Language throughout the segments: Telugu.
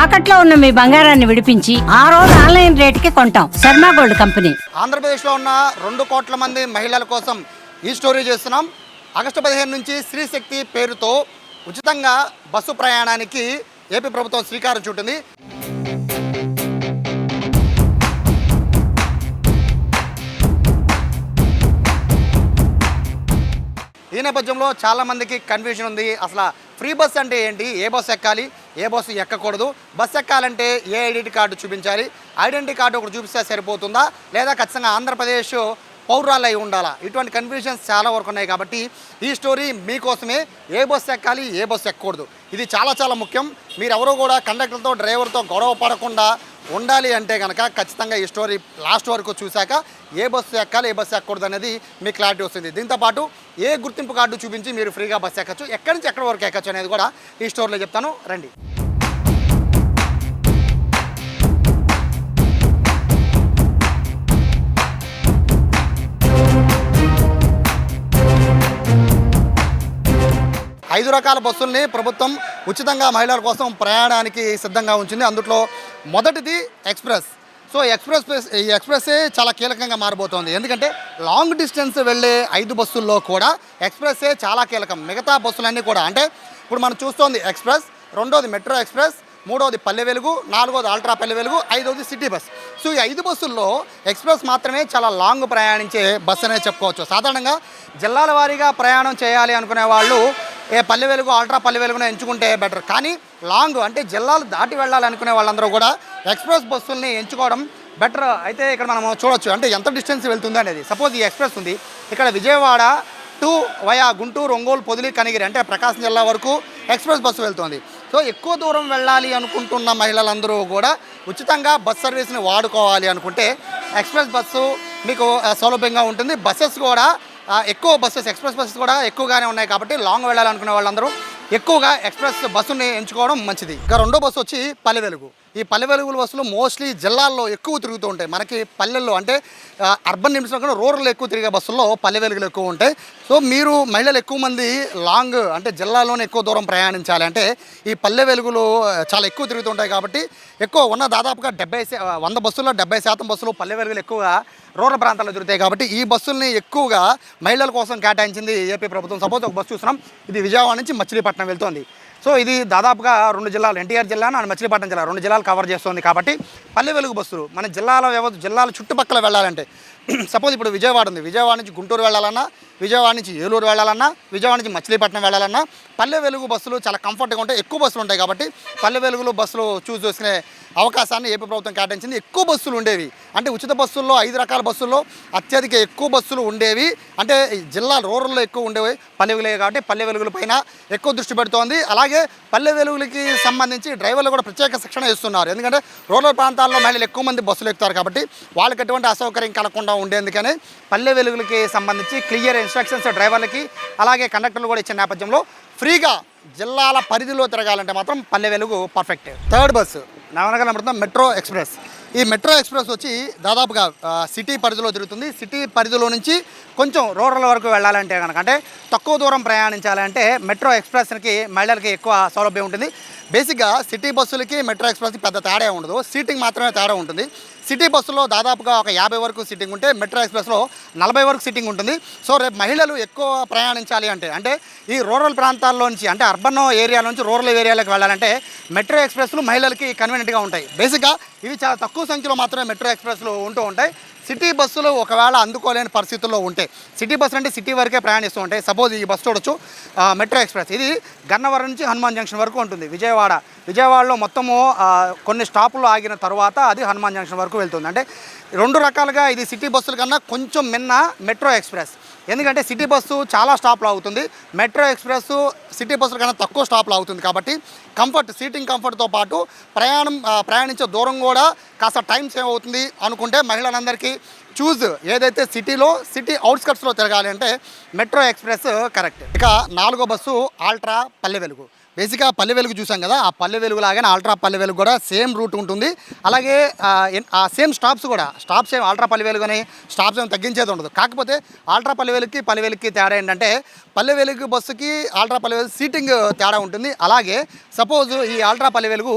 తాకట్లో ఉన్న మీ బంగారాన్ని విడిపించి ఆ రోజు ఆన్లైన్ రేటుకి కొంటాం. Sharma gold company. ఆంధ్రప్రదేశ్లో ఉన్న 2 కోట్ల మంది మహిళల కోసం ఈ స్టోరీ చేస్తున్నాం. ఆగస్టు 15 నుంచి స్త్రీ శక్తి పేరుతో ఉచితంగా బస్సు ప్రయాణానికి ఏపీ ప్రభుత్వం శ్రీకారం చుట్టింది. ఈ నేపథ్యంలో చాలామందికి కన్ఫ్యూజన్ ఉంది. అసలు ఫ్రీ బస్ అంటే ఏంటి, ఏ బస్సు ఎక్కాలి, ఏ బస్సు ఎక్కకూడదు, బస్సు ఎక్కాలంటే ఏ ఐడెంటిటీ కార్డు చూపించాలి, ఐడెంటిటీ కార్డు ఒకటి చూపిస్తే సరిపోతుందా, లేదా ఖచ్చితంగా ఆంధ్రప్రదేశ్ పౌరాలు అయి ఉండాలా, ఇటువంటి కన్ఫ్యూజన్స్ చాలా వరకు ఉన్నాయి. కాబట్టి ఈ స్టోరీ మీకోసమే. ఏ బస్సు ఎక్కాలి, ఏ బస్సు ఎక్కకూడదు, ఇది చాలా ముఖ్యం. మీరెవరూ కూడా కండక్టర్తో డ్రైవర్తో గొడవ పడకుండా ఉండాలి అంటే కనుక ఖచ్చితంగా ఈ స్టోరీ లాస్ట్ వరకు చూశాక ఏ బస్సు ఎక్కాలి, ఏ బస్సు ఎక్కకూడదు అనేది మీకు క్లారిటీ వస్తుంది. దీంతోపాటు ఏ గుర్తింపు కార్డు చూపించి మీరు ఫ్రీగా బస్సు ఎక్కచ్చు, ఎక్కడి నుంచి ఎక్కడి వరకు ఎక్కచ్చు అనేది కూడా ఈ స్టోరీలో చెప్తాను, రండి. ఐదు రకాల బస్సుల్ని ప్రభుత్వం ఉచితంగా మహిళల కోసం ప్రయాణానికి సిద్ధంగా ఉంచింది. అందులో మొదటిది ఎక్స్ప్రెస్. సో ఈ ఎక్స్ప్రెస్సే చాలా కీలకంగా మారబోతోంది. ఎందుకంటే లాంగ్ డిస్టెన్స్ వెళ్ళే 5 బస్సుల్లో కూడా ఎక్స్ప్రెస్సే చాలా కీలకం. మిగతా బస్సులన్నీ కూడా అంటే ఇప్పుడు మనం చూస్తోంది ఎక్స్ప్రెస్, రెండోది మెట్రో ఎక్స్ప్రెస్, మూడవది పల్లె వెలుగు, నాలుగోది అల్ట్రా పల్లె వెలుగు, ఐదవది సిటీ బస్. సో ఈ 5 బస్సుల్లో ఎక్స్ప్రెస్ మాత్రమే చాలా లాంగ్ ప్రయాణించే బస్సు అనేది చెప్పుకోవచ్చు. సాధారణంగా జిల్లాల వారీగా ప్రయాణం చేయాలి అనుకునే వాళ్ళు పల్లె వెలుగు, అల్ట్రా పల్లె వెలుగును ఎంచుకుంటే బెటర్. కానీ లాంగ్ అంటే జిల్లాలు దాటి వెళ్ళాలనుకునే వాళ్ళందరూ కూడా ఎక్స్ప్రెస్ బస్సుల్ని ఎంచుకోవడం బెటర్. అయితే ఇక్కడ మనం చూడొచ్చు అంటే ఎంత డిస్టెన్స్ వెళ్తుంది అనేది. సపోజ్ ఈ ఎక్స్ప్రెస్ ఉంది, ఇక్కడ విజయవాడ టు వయా గుంటూరు, ఒంగోలు, పొదిలి, కనిగిరి అంటే ప్రకాశం జిల్లా వరకు ఎక్స్ప్రెస్ బస్సు వెళ్తుంది. సో ఎక్కువ దూరం వెళ్ళాలి అనుకుంటున్న మహిళలందరూ కూడా ఉచితంగా బస్ సర్వీస్ని వాడుకోవాలి అనుకుంటే ఎక్స్ప్రెస్ బస్సు మీకు సౌలభ్యంగా ఉంటుంది. బస్సెస్ కూడా ఎక్కువ బస్సెస్, ఎక్స్ప్రెస్ బస్సెస్ కూడా ఎక్కువగానే ఉన్నాయి. కాబట్టి లాంగ్ వెళ్ళాలనుకునే వాళ్ళందరూ ఎక్కువగా ఎక్స్ప్రెస్ బస్సుని ఎంచుకోవడం మంచిది. ఇక రెండో బస్సు వచ్చి పల్లె వెలుగు. ఈ పల్లె వెలుగుల బస్సులు మోస్ట్లీ జిల్లాల్లో ఎక్కువ తిరుగుతూ ఉంటాయి. మనకి పల్లెల్లో అంటే అర్బన్ నిమిషంలో కూడా రూరల్ ఎక్కువ తిరిగే బస్సుల్లో పల్లె వెలుగులు ఎక్కువ ఉంటాయి. సో మీరు మహిళలు ఎక్కువ మంది లాంగ్ అంటే జిల్లాలోనే ఎక్కువ దూరం ప్రయాణించాలి అంటే ఈ పల్లె వెలుగులు చాలా ఎక్కువ తిరుగుతుంటాయి. కాబట్టి ఎక్కువ ఉన్న దాదాపుగా 100 బస్సుల్లో 70% బస్సులు పల్లె వెలుగులు ఎక్కువగా రూరల్ ప్రాంతాల్లో తిరుగుతాయి. కాబట్టి ఈ బస్సుల్ని ఎక్కువగా మహిళల కోసం కేటాయించింది ఏపీ ప్రభుత్వం. సపోజ్ ఒక బస్సు చూస్తున్నాం, ఇది విజయవాడ నుంచి మచిలీపట్నం వెళ్తుంది. సో ఇది దాదాపుగా 2 జిల్లాలు, ఎన్టీఆర్ జిల్లా అండ్ మచిలీపట్నం జిల్లా 2 జిల్లాలు కవర్ చేస్తుంది. కాబట్టి పల్లె వెలుగు బస్సులు మన జిల్లాల చుట్టుపక్కల వెళ్ళాలంటే సపోజ్ ఇప్పుడు విజయవాడ ఉంది, విజయవాడ నుంచి గుంటూరు వెళ్ళాలన్నా, విజయవాడ నుంచి ఏలూరు వెళ్ళాలన్నా, విజయవాడ నుంచి మచిలీపట్నం వెళ్ళాలన్నా పల్లె వెలుగు బస్సులు చాలా కంఫర్ట్గా ఉంటాయి. ఎక్కువ బస్సులు ఉంటాయి. కాబట్టి పల్లె వెలుగులు బస్సులు చూస్ చేసుకునే అవకాశాన్ని ఏపీ ప్రభుత్వం కేటాయించింది. ఎక్కువ బస్సులు ఉండేవి అంటే ఉచిత బస్సుల్లో 5 రకాల బస్సుల్లో అత్యధిక ఎక్కువ బస్సులు ఉండేవి అంటే జిల్లా రూరల్లో ఎక్కువ ఉండేవి పల్లె వెలుగులే. కాబట్టి పల్లె వెలుగుల పైన ఎక్కువ దృష్టి పెడుతోంది. అలాగే పల్లె వెలుగులకి సంబంధించి డ్రైవర్లు కూడా ప్రత్యేక శిక్షణ ఇస్తున్నారు. ఎందుకంటే రూరల్ ప్రాంతాల్లో మహిళలు ఎక్కువ మంది బస్సులు ఎక్కుతారు. కాబట్టి వాళ్ళకి ఎటువంటి అసౌకర్యం కలగకుండా ఉండేందుకనే పల్లె వెలుగులకి సంబంధించి క్లియర్ ఇన్స్ట్రక్షన్స్ డ్రైవర్లకి అలాగే కండక్టర్లు కూడా ఇచ్చిన నేపథ్యంలో ఫ్రీగా జిల్లాల పరిధిలో తిరగాలంటే మాత్రం Palle Velugu perfect. Third bus నవనగరం మెట్రో ఎక్స్ప్రెస్. ఈ మెట్రో ఎక్స్ప్రెస్ వచ్చి దాదాపుగా సిటీ పరిధిలో తిరుగుతుంది. సిటీ పరిధిలో నుంచి కొంచెం రూరల్ వరకు వెళ్ళాలంటే కనుక అంటే తక్కువ దూరం ప్రయాణించాలంటే మెట్రో ఎక్స్ప్రెస్కి మహిళలకి ఎక్కువ సౌలభ్యం ఉంటుంది. బేసిక్గా సిటీ బస్సులకి మెట్రో ఎక్స్ప్రెస్కి పెద్ద తేడా ఉండదు, సీటింగ్ మాత్రమే తేడా ఉంటుంది. సిటీ బస్సులో దాదాపుగా ఒక 50 వరకు సీటింగ్ ఉంటే మెట్రో ఎక్స్ప్రెస్లో 40 వరకు సీటింగ్ ఉంటుంది. సో రేపు మహిళలు ఎక్కువ ప్రయాణించాలి అంటే ఈ రూరల్ ప్రాంతాల్లో నుంచి అంటే అర్బన్ ఏరియాల నుంచి రూరల్ ఏరియాలకు వెళ్ళాలంటే మెట్రో ఎక్స్ప్రెస్లు మహిళలకి కన్వీనియంట్గా ఉంటాయి. బేసిక్గా ఇవి చాలా తక్కువ సంఖ్యలో మాత్రమే మెట్రో ఎక్స్ప్రెస్లు ఉంటూ ఉంటాయి. సిటీ బస్సులు ఒకవేళ అందుకోలేని పరిస్థితుల్లో ఉంటే సిటీ బస్సులు అంటే సిటీ వరకే ప్రయాణిస్తూ ఉంటాయి. సపోజ్ ఈ బస్సు చూడొచ్చు, మెట్రో ఎక్స్ప్రెస్. ఇది గన్నవరం నుంచి హనుమాన్ జంక్షన్ వరకు ఉంటుంది. విజయవాడలో మొత్తము కొన్ని స్టాపులు ఆగిన తర్వాత అది హనుమాన్ జంక్షన్ వరకు వెళ్తుంది. అంటే 2 రకాలుగా ఇది సిటీ బస్సుల కన్నా కొంచెం మిన్న మెట్రో ఎక్స్ప్రెస్. ఎందుకంటే సిటీ బస్సు చాలా స్టాప్లు అవుతుంది, మెట్రో ఎక్స్ప్రెస్ సిటీ బస్సుల కన్నా తక్కువ స్టాప్లు అవుతుంది. కాబట్టి సీటింగ్ కంఫర్ట్తో పాటు ప్రయాణించే దూరం కూడా కాస్త టైం సేవ్ అవుతుంది అనుకుంటే మహిళలందరికీ ఏదైతే సిటీ అవుట్స్కట్స్లో తిరగాలి అంటే మెట్రో ఎక్స్ప్రెస్ కరెక్ట్. ఇక 4వ బస్సు అల్ట్రా పల్లె వెలుగు. బేసిక్గా పల్లె వెలుగు చూసాం కదా, ఆ పల్లె వెలుగు లాగానే అల్ట్రా పల్లె వెలుగు కూడా సేమ్ రూట్ ఉంటుంది. అలాగే ఆ సేమ్ స్టాప్స్ ఏం అల్ట్రా పల్లె వెలుగు అని స్టాప్స్ ఏం తగ్గించేది ఉండదు. కాకపోతే అల్ట్రా పల్లె వెలుగుకి తేడా ఏంటంటే పల్లె వెలుగు బస్సుకి అల్ట్రా పల్లె వెలుగు సీటింగ్ తేడా ఉంటుంది. అలాగే సపోజ్ ఈ అల్ట్రా పల్లె వెలుగు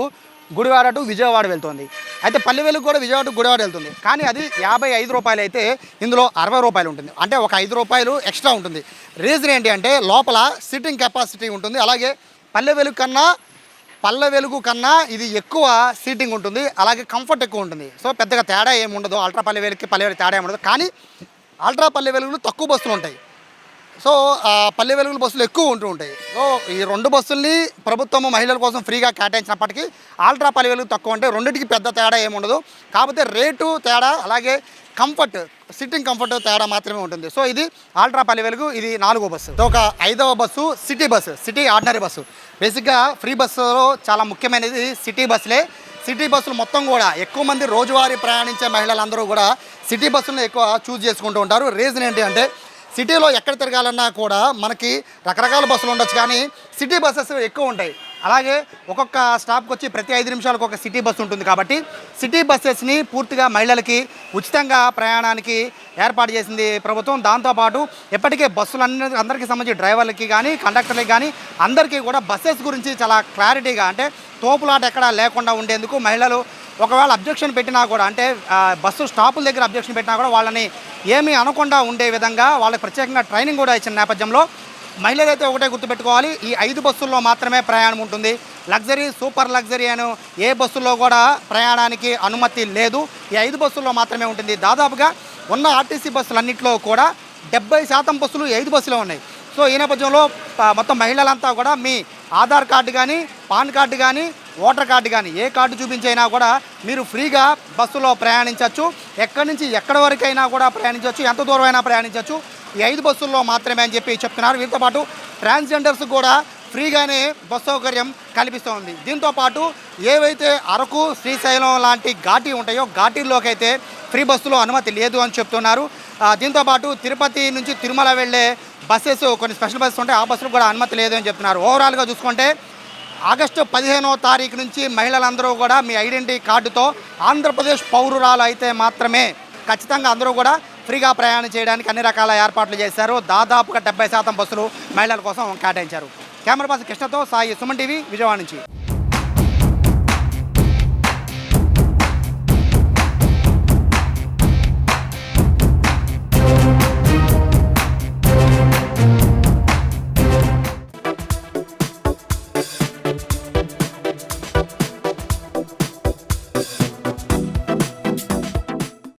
గుడివాడ టు విజయవాడ వెళ్తుంది. అయితే పల్లె వెలుగు కూడా విజయవాడ టు గుడివాడ వెళ్తుంది. కానీ అది 55 రూపాయలు అయితే ఇందులో 60 రూపాయలు ఉంటుంది. అంటే ఒక 5 రూపాయలు ఎక్స్ట్రా ఉంటుంది. రీజన్ ఏంటి అంటే లోపల సిట్టింగ్ కెపాసిటీ ఉంటుంది. అలాగే పల్లె వెలుగు కన్నా ఇది ఎక్కువ సీటింగ్ ఉంటుంది. అలాగే కంఫర్ట్ ఎక్కువ ఉంటుంది. సో పెద్దగా తేడా ఏమి ఉండదు. అల్ట్రా పల్లె వెలుగుకి పల్లె వెలుగు తేడా ఏమి ఉండదు. కానీ అల్ట్రా పల్లె వెలుగులు తక్కువ బస్సులు ఉంటాయి. సో పల్లె వెలుగుల బస్సులు ఎక్కువ ఉంటూ ఉంటాయి. సో ఈ 2 బస్సుల్ని ప్రభుత్వం మహిళల కోసం ఫ్రీగా కేటాయించినప్పటికీ ఆల్ట్రా పల్లె వెలుగు తక్కువ అంటే రెండింటికి పెద్ద తేడా ఏముండదు. కాకపోతే రేటు తేడా, అలాగే కంఫర్ట్, సిట్టింగ్ కంఫర్ట్ తేడా మాత్రమే ఉంటుంది. సో ఇది ఆల్ట్రా పల్లె వెలుగు, ఇది 4వ బస్సు. ఒక 5వ bus city bus, city ordinary bus. బేసిక్గా ఫ్రీ బస్సులో చాలా ముఖ్యమైనది సిటీ బస్సులే. సిటీ బస్సులు మొత్తం కూడా ఎక్కువ మంది రోజువారీ ప్రయాణించే మహిళలందరూ కూడా సిటీ బస్సులను ఎక్కువ చూస్ చేసుకుంటూ ఉంటారు. రీజన్ ఏంటి అంటే సిటీలో ఎక్కడ తిరగాలన్నా కూడా మనకి రకరకాల బస్సులు ఉండొచ్చు, కానీ సిటీ బస్సెస్ ఎక్కువ ఉంటాయి. అలాగే ఒక్కొక్క స్టాప్కి వచ్చి ప్రతి 5 నిమిషాలకు ఒక సిటీ బస్సు ఉంటుంది. కాబట్టి సిటీ బస్సెస్ని పూర్తిగా మహిళలకి ఉచితంగా ప్రయాణానికి ఏర్పాటు చేసింది ప్రభుత్వం. దాంతోపాటు ఇప్పటికే అందరికీ సంబంధించి డ్రైవర్లకి కానీ కండక్టర్లకి కానీ అందరికీ కూడా బస్సెస్ గురించి చాలా క్లారిటీగా, అంటే తోపులాట ఎక్కడా లేకుండా ఉండేందుకు మహిళలు ఒకవేళ అబ్జెక్షన్ పెట్టినా కూడా, అంటే బస్సు స్టాపుల దగ్గర అబ్జెక్షన్ పెట్టినా కూడా వాళ్ళని ఏమీ అనకుండా ఉండే విధంగా వాళ్ళకి ప్రత్యేకంగా ట్రైనింగ్ కూడా ఇచ్చిన నేపథ్యంలో మహిళలైతే ఒకటే గుర్తుపెట్టుకోవాలి, ఈ 5 బస్సుల్లో మాత్రమే ప్రయాణం ఉంటుంది. లగ్జరీ, సూపర్ లగ్జరీ అని ఏ బస్సుల్లో కూడా ప్రయాణానికి అనుమతి లేదు. ఈ 5 బస్సుల్లో మాత్రమే ఉంటుంది. దాదాపుగా ఉన్న ఆర్టీసీ బస్సులన్నింటిలో కూడా 70% బస్సులు 5 బస్సులో ఉన్నాయి. సో ఈ నేపథ్యంలో మొత్తం మహిళలంతా కూడా మీ ఆధార్ కార్డు కానీ, పాన్ కార్డు కానీ, ఓటర్ కార్డు కానీ ఏ కార్డు చూపించైనా కూడా మీరు ఫ్రీగా బస్సులో ప్రయాణించవచ్చు. ఎక్కడి నుంచి ఎక్కడి వరకైనా కూడా ప్రయాణించవచ్చు, ఎంత దూరం అయినా ప్రయాణించవచ్చు. ఈ 5 బస్సుల్లో మాత్రమే అని చెప్పి చెప్తున్నారు. వీటితో పాటు ట్రాన్స్జెండర్స్ కూడా ఫ్రీగానే బస్సు సౌకర్యం కల్పిస్తోంది. దీంతోపాటు ఏవైతే అరకు, శ్రీశైలం లాంటి ఘాటీ ఉంటాయో ఘాటీల్లోకి అయితే ఫ్రీ బస్సులో అనుమతి లేదు అని చెప్తున్నారు. దీంతోపాటు తిరుపతి నుంచి తిరుమల వెళ్ళే బస్సెస్, కొన్ని స్పెషల్ బస్సెస్ ఉంటాయి, ఆ బస్సులు కూడా అనుమతి లేదు అని చెప్తున్నారు. ఓవరాల్గా చూసుకుంటే ఆగస్టు 15వ తారీఖు నుంచి మహిళలందరూ కూడా మీ ఐడెంటిటీ కార్డుతో ఆంధ్రప్రదేశ్ పౌరురాలు అయితే మాత్రమే ఖచ్చితంగా అందరూ కూడా ఫ్రీగా ప్రయాణం చేయడానికి అన్ని రకాల ఏర్పాట్లు చేశారు. దాదాపుగా 70% బస్సులు మహిళల కోసం కేటాయించారు. కెమెరా పర్సన్ కృష్ణతో సాయి, సుమన్ టీవీ, విజయవాడ నుంచి.